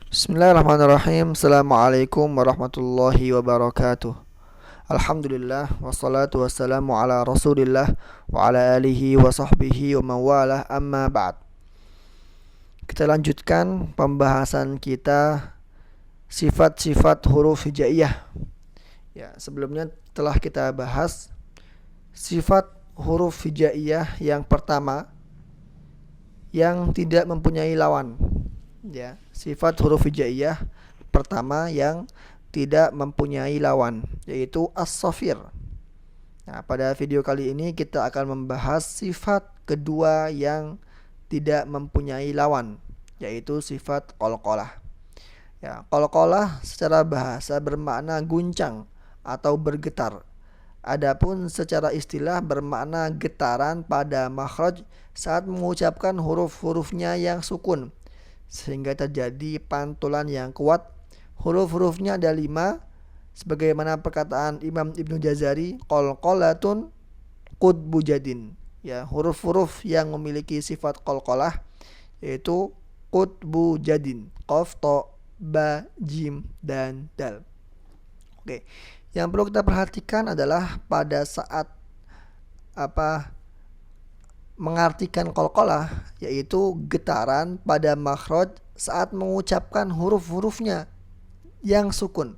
Bismillahirrahmanirrahim. Assalamualaikum warahmatullahi wabarakatuh. Alhamdulillah wassalatu wassalamu ala Rasulillah wa ala alihi wa sahbihi wa mawalah amma ba'd. Kita lanjutkan pembahasan kita sifat-sifat huruf hijaiyah. Ya, sebelumnya telah kita bahas sifat huruf hijaiyah yang pertama yang tidak mempunyai lawan. Ya, sifat huruf hijaiyah pertama yang tidak mempunyai lawan yaitu as-safir. Nah, pada video kali ini kita akan membahas sifat kedua yang tidak mempunyai lawan yaitu sifat qalqalah. Ya, qalqalah secara bahasa bermakna guncang atau bergetar. Adapun secara istilah bermakna getaran pada makhraj saat mengucapkan huruf-hurufnya yang sukun sehingga terjadi pantulan yang kuat. Huruf-hurufnya ada 5 sebagaimana perkataan Imam Ibnu Jazari, qalqalatun qutbu jadin. Ya, huruf-huruf yang memiliki sifat qalqalah yaitu qutbu jadin, qaf, ta, ba, jim dan dal. Oke. Yang perlu kita perhatikan adalah pada saat mengartikan qalqalah yaitu getaran pada makhraj saat mengucapkan huruf-hurufnya yang sukun.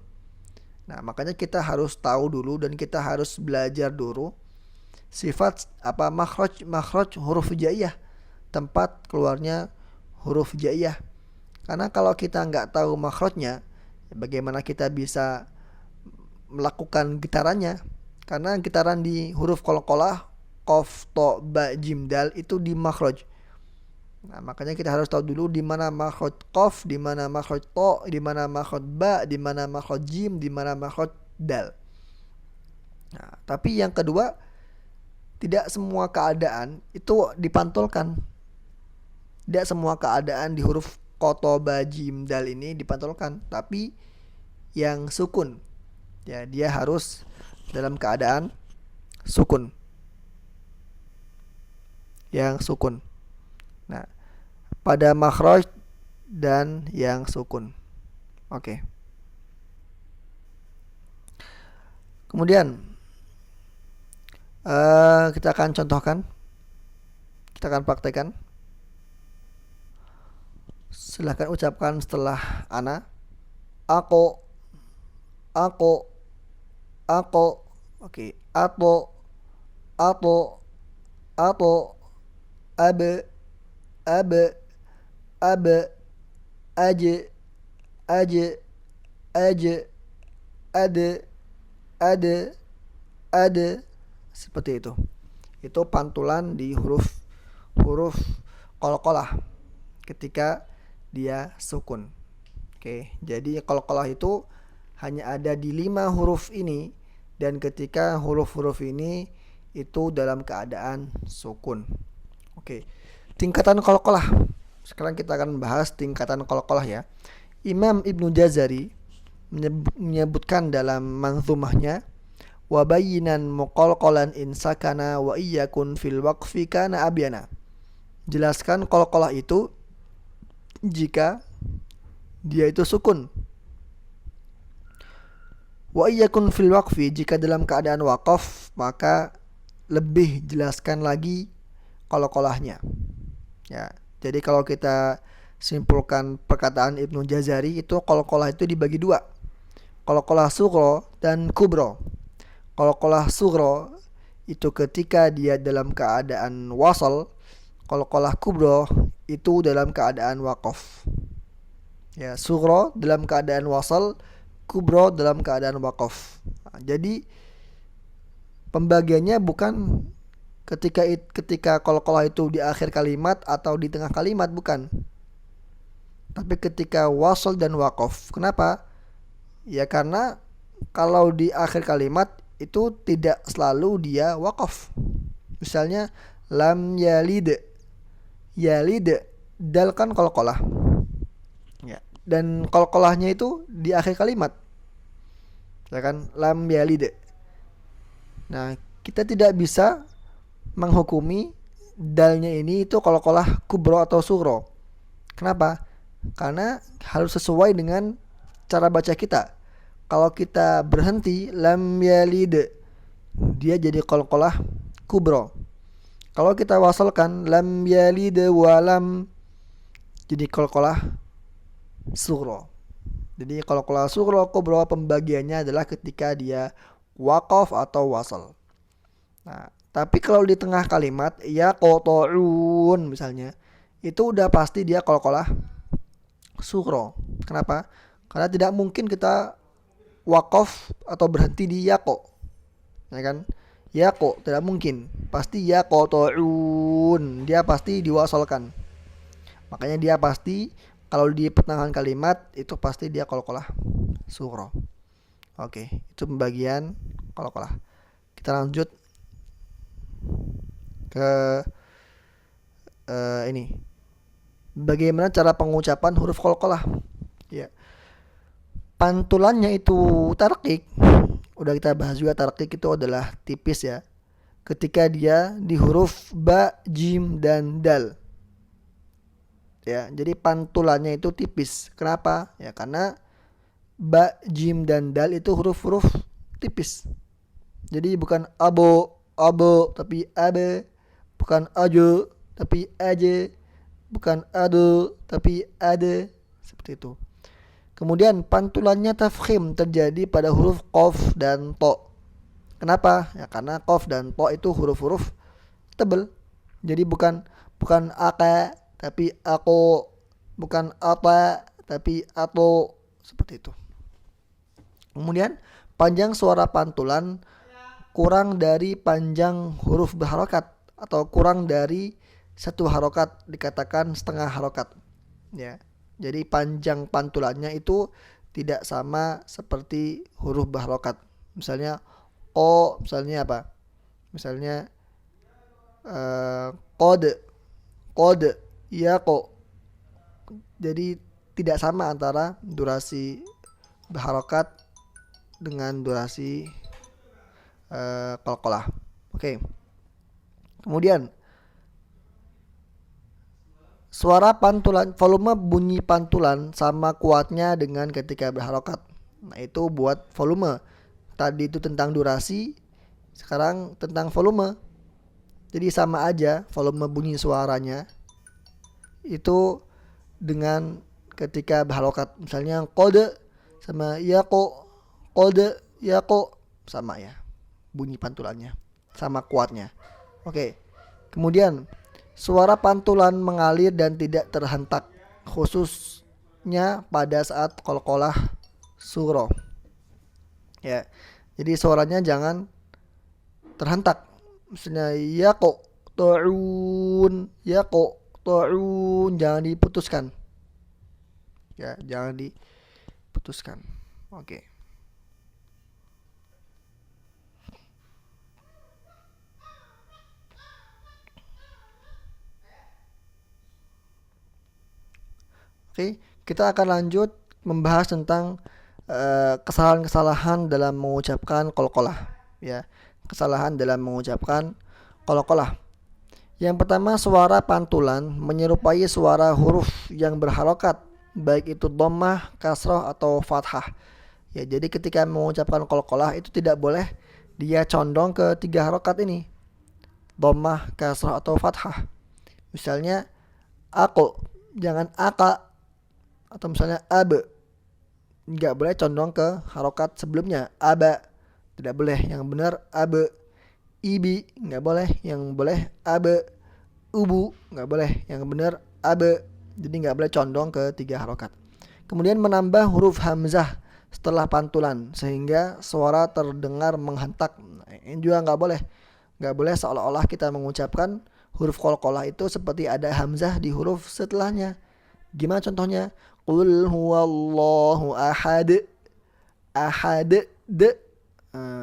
Nah, makanya kita harus tahu dulu dan kita harus belajar dulu sifat makhraj huruf hijaiyah, tempat keluarnya huruf hijaiyah. Karena kalau kita nggak tahu makhrajnya, bagaimana kita bisa melakukan getarannya? Karena getaran di huruf qalqalah qaf, ta, ba, jim, dal itu di makhraj. Nah, makanya kita harus tahu dulu di mana makhraj qaf, di mana makhraj ta, di mana makhraj ba, di mana makhraj jim, di mana makhraj dal. Nah, tapi yang kedua, tidak semua keadaan itu dipantulkan. Tidak semua keadaan di huruf qa, ta, ba, jim, dal ini dipantulkan, tapi yang sukun. Ya, dia harus dalam keadaan sukun. Yang sukun. Nah, pada makhraj dan yang sukun. Oke. Kemudian kita akan contohkan. Kita akan praktekkan. Silahkan ucapkan setelah ana. Aku. Oke. Ato. Abe, aje, ade, seperti itu. Itu pantulan di huruf qalqalah ketika dia sukun. Oke, jadi qalqalah itu hanya ada di 5 huruf ini, dan ketika huruf-huruf ini itu dalam keadaan sukun. Oke. Tingkatan qalqalah. Sekarang kita akan membahas tingkatan qalqalah ya. Imam Ibnu Jazari menyebutkan dalam manzumahnya, wa bayyinan muqalqalan in sakana wa iyyakun fil waqfi kana abyana. Jelaskan qalqalah itu jika dia itu sukun. Wa iyyakun fil waqfi, jika dalam keadaan waqaf maka lebih jelaskan lagi qalqalahnya. Ya, jadi kalau kita simpulkan perkataan Ibnu Jazari itu qalqalah itu dibagi 2. Qalqalah sughra dan kubra. Qalqalah sughra itu ketika dia dalam keadaan wasal, qalqalah kubra itu dalam keadaan waqaf. Ya, sughra dalam keadaan wasal, kubra dalam keadaan waqaf. Nah, jadi pembagiannya bukan ketika qalqalah itu di akhir kalimat atau di tengah kalimat, bukan. Tapi ketika wasal dan waqaf. Kenapa? Ya karena kalau di akhir kalimat itu tidak selalu dia waqaf. Misalnya lam yalid. Yalid, dal kan qalqalah. Ya, dan qalqalahnya itu di akhir kalimat. Ya kan? Lam yalid. Nah, kita tidak bisa menghukumi dalnya ini itu qalqalah kubro atau sugro. Kenapa? Karena harus sesuai dengan cara baca kita. Kalau kita berhenti lam yalid, dia jadi qalqalah kubra. Kalau kita wasalkan lam yalid walam, jadi qalqalah sughra. Jadi qalqalah sughra kubra pembagiannya adalah ketika dia waqaf atau wasal. Nah, tapi kalau di tengah kalimat ya qata'un misalnya, itu udah pasti dia qalqalah sughra. Kenapa? Karena tidak mungkin kita wakaf atau berhenti di yaqo, ya kan? Yaqo tidak mungkin, pasti yaqta'un, dia pasti diwasalkan. Makanya dia pasti kalau di pertengahan kalimat itu pasti dia qalqalah sughra. Oke, itu pembagian qalqalah. Kita lanjut ke ini. Bagaimana cara pengucapan huruf qalqalah? Ya. Pantulannya itu tarqiq. Udah kita bahas juga, tarqiq itu adalah tipis ya. Ketika dia di huruf ba, jim dan dal. Ya, jadi pantulannya itu tipis. Kenapa? Ya karena ba, jim dan dal itu huruf-huruf tipis. Jadi bukan abo tapi abe, bukan ajo tapi aje, bukan ado tapi ade, seperti itu. Kemudian pantulannya tafkhim terjadi pada huruf qaf dan to. Kenapa? Ya karena qaf dan to itu huruf-huruf tebal. Jadi bukan aka tapi ako, bukan apa tapi ato, seperti itu. Kemudian panjang suara pantulan kurang dari panjang huruf berharokat, atau kurang dari satu harokat, dikatakan setengah harokat. Ya. Jadi panjang pantulannya itu tidak sama seperti huruf berharokat. Misalnya o, misalnya apa? Misalnya kode, ya kok. Jadi tidak sama antara durasi berharokat dengan durasi qalqalah. Oke. Kemudian suara pantulan, volume bunyi pantulan sama kuatnya dengan ketika berharokat. Nah, itu buat volume. Tadi itu tentang durasi, sekarang tentang volume. Jadi sama aja volume bunyi suaranya itu dengan ketika berharokat. Misalnya kode sama yaqo, kode yaqo, sama ya bunyi pantulannya, sama kuatnya. Oke. Kemudian suara pantulan mengalir dan tidak terhentak, khususnya pada saat qalqalah sughra. Ya. Jadi suaranya jangan terhentak. Misalnya yaqo ta'un, jangan diputuskan. Ya, jangan diputuskan. Oke. Oke, kita akan lanjut membahas tentang kesalahan-kesalahan dalam mengucapkan qalqalah. Ya, kesalahan dalam mengucapkan qalqalah. Yang pertama, suara pantulan menyerupai suara huruf yang berharokat, baik itu dhammah, kasrah atau fathah. Ya, jadi ketika mengucapkan qalqalah itu tidak boleh dia condong ke tiga harokat ini, dhammah, kasrah atau fathah. Misalnya aku, jangan aka, atau misalnya abe, nggak boleh condong ke harokat sebelumnya, aba, tidak boleh, yang benar abe. Ibi, nggak boleh, yang boleh abe. Ubu, nggak boleh, yang benar abe. Jadi nggak boleh condong ke tiga harokat. Kemudian menambah huruf hamzah setelah pantulan sehingga suara terdengar menghentak. Ini juga nggak boleh. Nggak boleh seolah-olah kita mengucapkan huruf qalqalah itu seperti ada hamzah di huruf setelahnya. Gimana contohnya? Qul huwallahu ahad. Ahad de.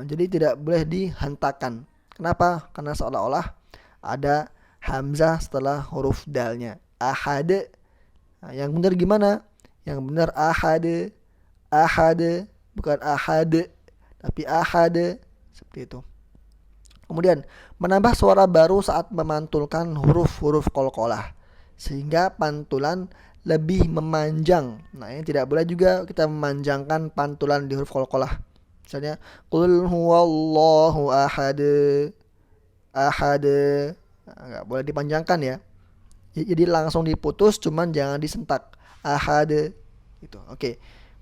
Jadi tidak boleh dihentakkan. Kenapa? Karena seolah-olah ada hamzah setelah huruf dalnya. Ahad. Nah, yang benar gimana? Yang benar ahad. Ahad, bukan ahad, tapi ahad, seperti itu. Kemudian menambah suara baru saat memantulkan huruf-huruf qalqalah sehingga pantulan lebih memanjang. Nah, ini tidak boleh juga kita memanjangkan pantulan di huruf qalqalah. Misalnya qul huwallahu ahad. Ahad. Nah, nggak boleh dipanjangkan ya. Jadi langsung diputus, cuman jangan disentak. Ahad. Gitu. Oke.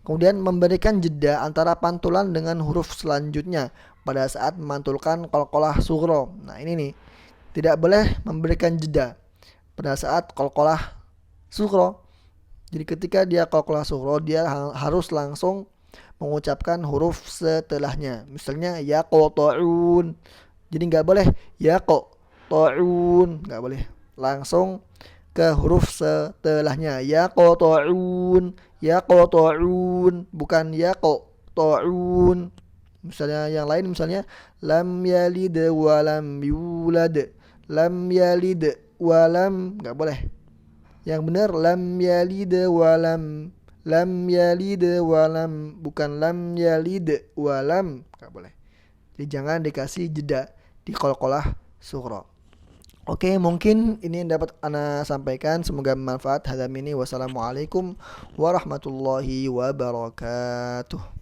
Kemudian memberikan jeda antara pantulan dengan huruf selanjutnya pada saat memantulkan qalqalah sughra. Nah, ini nih. Tidak boleh memberikan jeda pada saat qalqalah sughra. Jadi ketika dia qalqalah sughra, dia harus langsung mengucapkan huruf setelahnya. Misalnya yaqta'un. Jadi nggak boleh yaqta'un, nggak boleh. Langsung ke huruf setelahnya. Yaqta'un, yaqta'un, bukan yaqta'un. Misalnya yang lain, misalnya lam yalid wa lam yulad. Lam yalid wa lam, nggak boleh. Yang benar lam yalid wa lam. Lam yalid wa lam, bukan lam yalid wa lam, nggak boleh. Jadi jangan dikasih jeda di qalqalah sughra. Oke, mungkin ini yang dapat ana sampaikan. Semoga bermanfaat. Hadza minni wassalamualaikum warahmatullahi wabarakatuh.